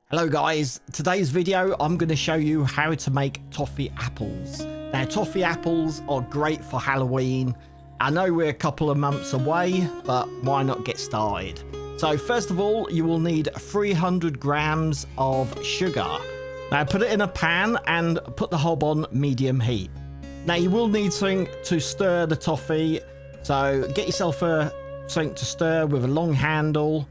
Hello guys, today's video I'm going to show you how to make toffee apples. Now toffee apples are great for Halloween. I know we're a couple of months away, but why not get started? So first of all, you will need 300 grams of sugar. Now put it in a pan and put the hob on medium heat. Now you will need something to stir the toffee, so get yourself something to stir with a long handle.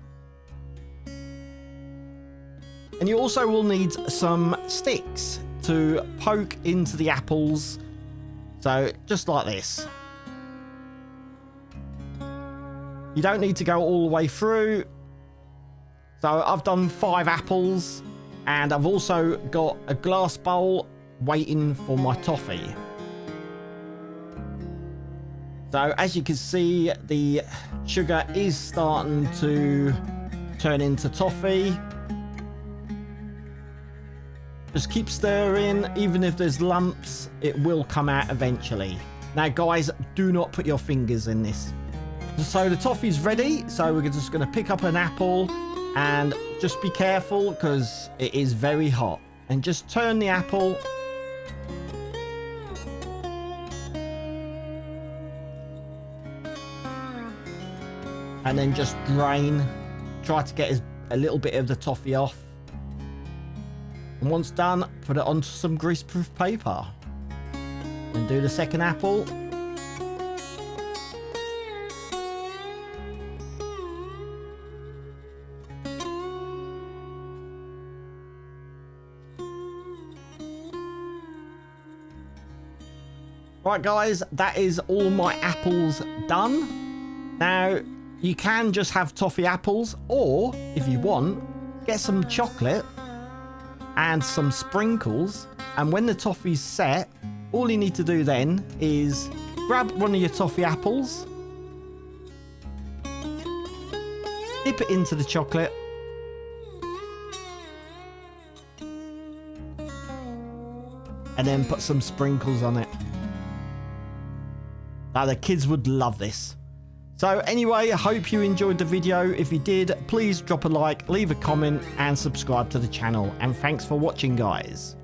And you also will need some sticks to poke into the apples. So just like this. You don't need to go all the way through. So I've done 5 apples and I've also got a glass bowl waiting for my toffee. So as you can see, the sugar is starting to turn into toffee. Just keep stirring, even if there's lumps, it will come out eventually. Now guys, do not put your fingers in this. So the toffee's ready, so we're just going to pick up an apple and just be careful because it is very hot. And just turn the apple. And then just drain. Try to get a little bit of the toffee off. And once done, put it onto some greaseproof paper. And do the second apple. Right guys, that is all my apples done. Now, you can just have toffee apples, or if you want, get some chocolate and some sprinkles, and when the toffee's set, all you need to do then is grab one of your toffee apples, dip it into the chocolate, and then put some sprinkles on it. Now the kids would love this. So anyway, I hope you enjoyed the video. If you did, please drop a like, leave a comment and subscribe to the channel. And thanks for watching guys.